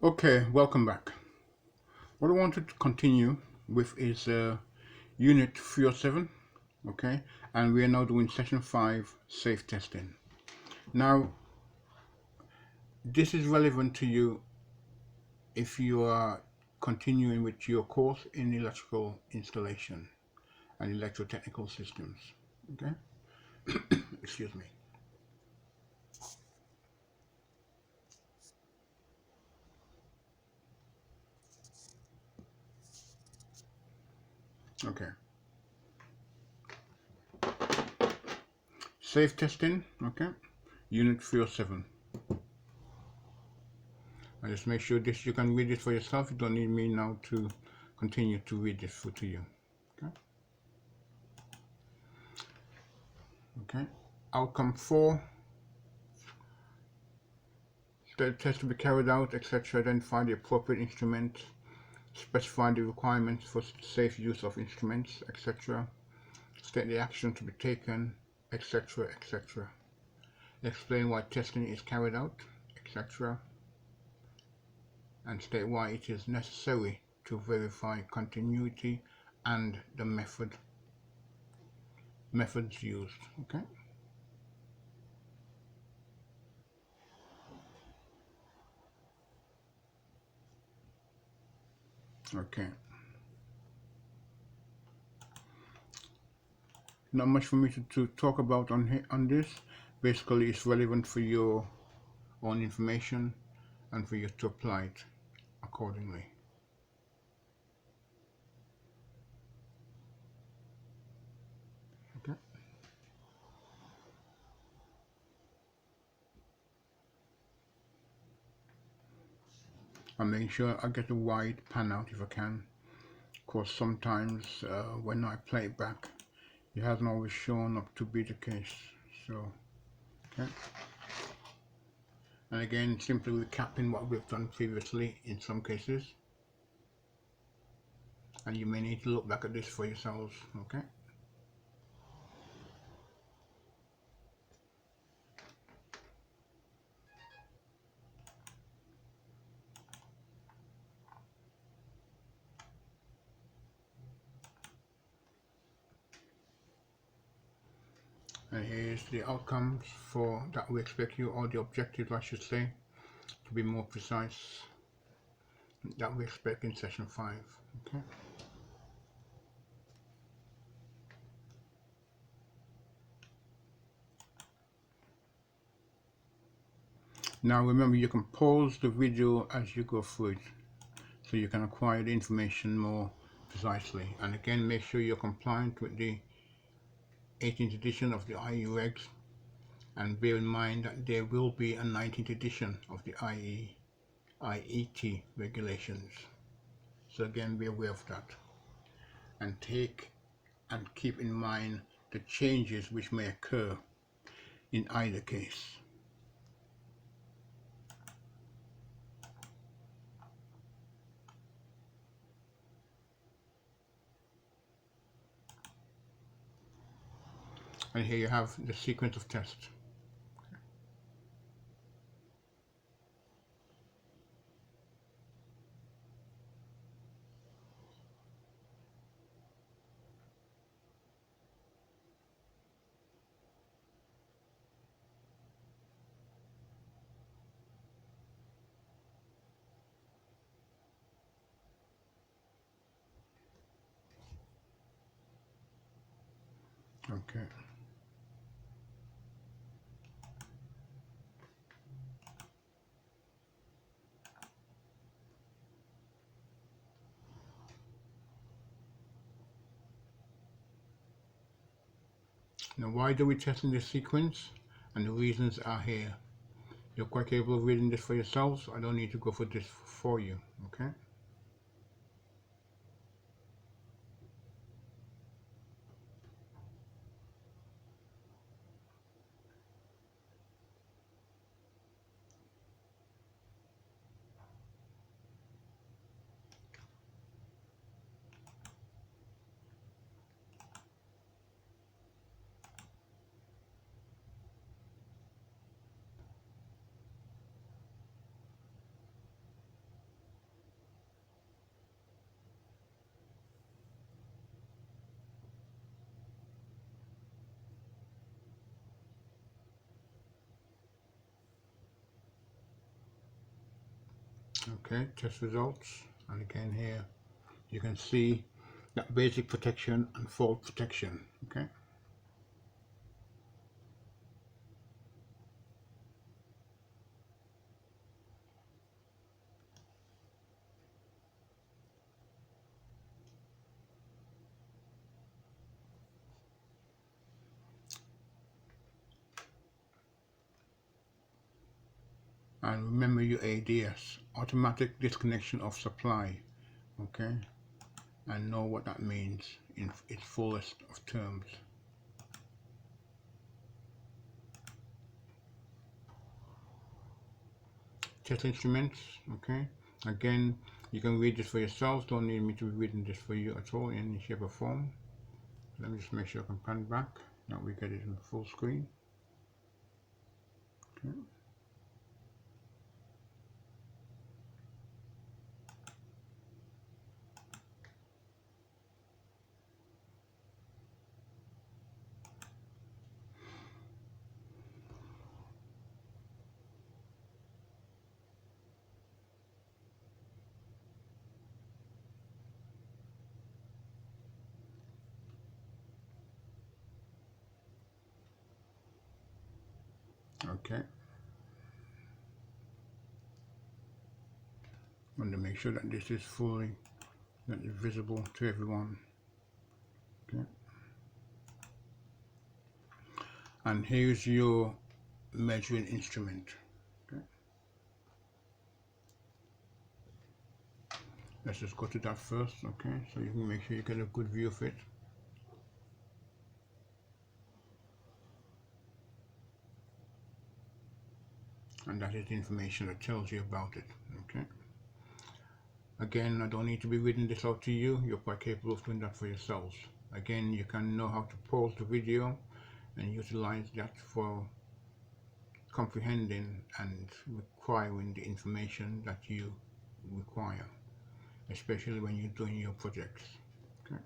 Okay, welcome back. What I wanted to continue with is Unit 307, okay, and we are now doing Session 5, Safe Testing. Now, this is relevant to you if you are continuing with your course in electrical installation and electrotechnical systems, okay? Excuse me. Okay. Safe Testing, okay, Unit 307. And just make sure this you can read it for yourself. You don't need me now to continue to read this for to you. Okay. Okay. Outcome 4. The test to be carried out, etc. Identify the appropriate instrument. Specify the requirements for safe use of instruments, etc. State the action to be taken, etc. etc. Explain why testing is carried out, etc. And state why it is necessary to verify continuity and the methods used. Okay. Okay. Not much for me to talk about on this. Basically, it's relevant for your own information and for you to apply it accordingly. Okay. I'm making sure I get a wide pan out if I can. Of course, sometimes when I play it back, it hasn't always shown up to be the case. So, okay. And again, simply recapping what we've done previously in some cases. And you may need to look back at this for yourselves. Okay. And here's the outcomes for that we expect you, or the objectives I should say, to be more precise, that we expect in session 5. Okay. Now remember, you can pause the video as you go through it, so you can acquire the information more precisely. And again, make sure you're compliant with the 18th edition of the IE regs, and bear in mind that there will be a 19th edition of the IET regulations. So again, be aware of that, and keep in mind the changes which may occur in either case. And here you have the sequence of tests. Okay. Now, why do we test in this sequence? And the reasons are here. You're quite capable of reading this for yourselves. I don't need to go for this for you. Okay. Okay, test results, and again here you can see that basic protection and fault protection. Okay, and remember your ADS, automatic disconnection of supply. Okay, and know what that means in its fullest of terms. Test instruments. Okay, again you can read this for yourselves, don't need me to be reading this for you at all in any shape or form. Let me just make sure I can pan back, now we get it in full screen. Okay. Okay, I want to make sure that this is fully visible to everyone. Okay, and here's your measuring instrument. Okay, let's just go to that first. Okay, so you can make sure you get a good view of it. And that is the information that tells you about it. Okay, again, I don't need to be reading this out to you, you're quite capable of doing that for yourselves. Again, you can know how to pause the video and utilize that for comprehending and requiring the information that you require, especially when you're doing your projects. Okay.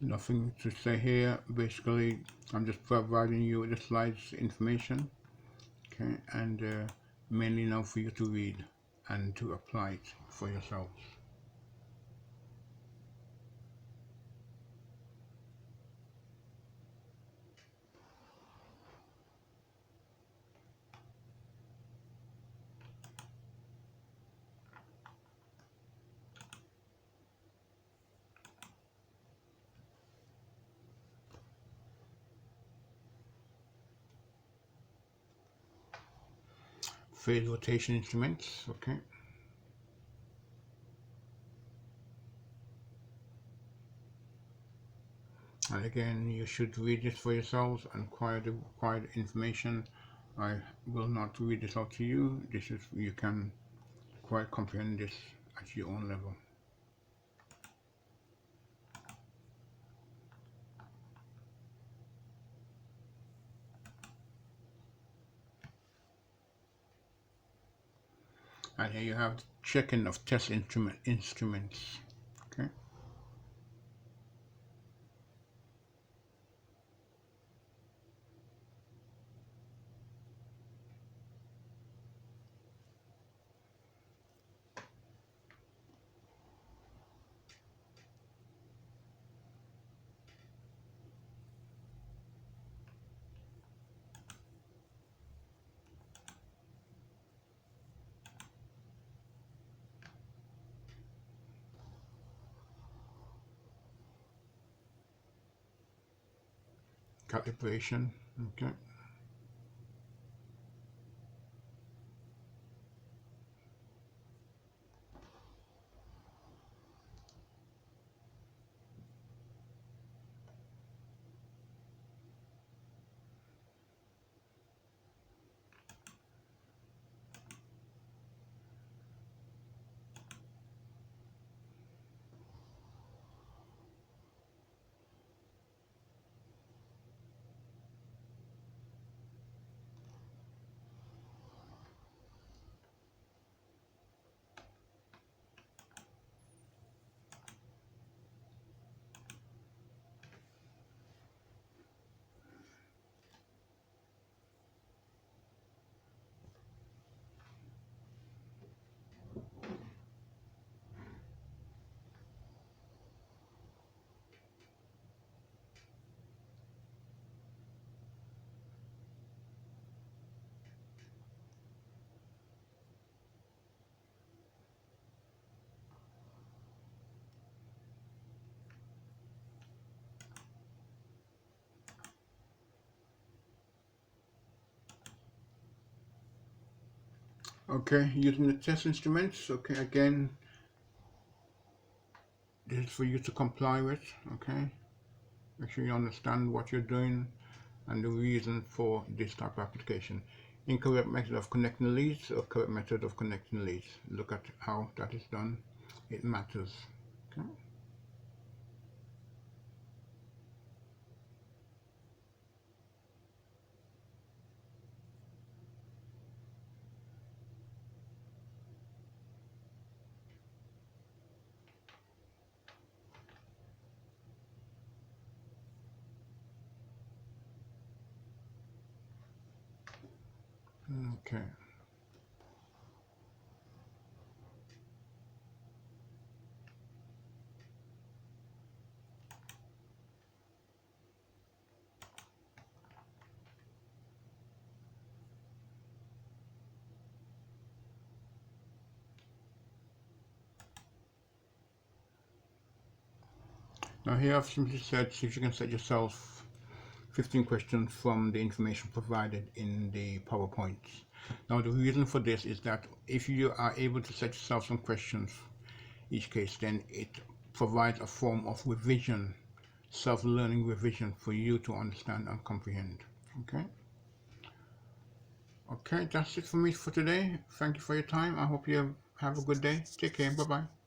Nothing to say here. Basically, I'm just providing you with the slides information, okay, and mainly now for you to read and to apply it for yourselves. Phase rotation instruments, okay. And again, you should read this for yourselves and acquire the required information. I will not read this out to you. This is, you can quite comprehend this at your own level. And here you have the checking of test instruments. Okay. Calibration. Okay. Okay, using the test instruments. Okay, again, this is for you to comply with. Okay, make sure you understand what you're doing and the reason for this type of application. Incorrect method of connecting leads or correct method of connecting leads. Look at how that is done. It matters. Okay. Okay. Now here I've simply said see if you can set yourself 15 questions from the information provided in the PowerPoint. Now the reason for this is that if you are able to set yourself some questions each case, then it provides a form of revision, self-learning revision for you to understand and comprehend. Okay. Okay, that's it for me for today. Thank you for your time. I hope you have a good day. Take care. Bye bye.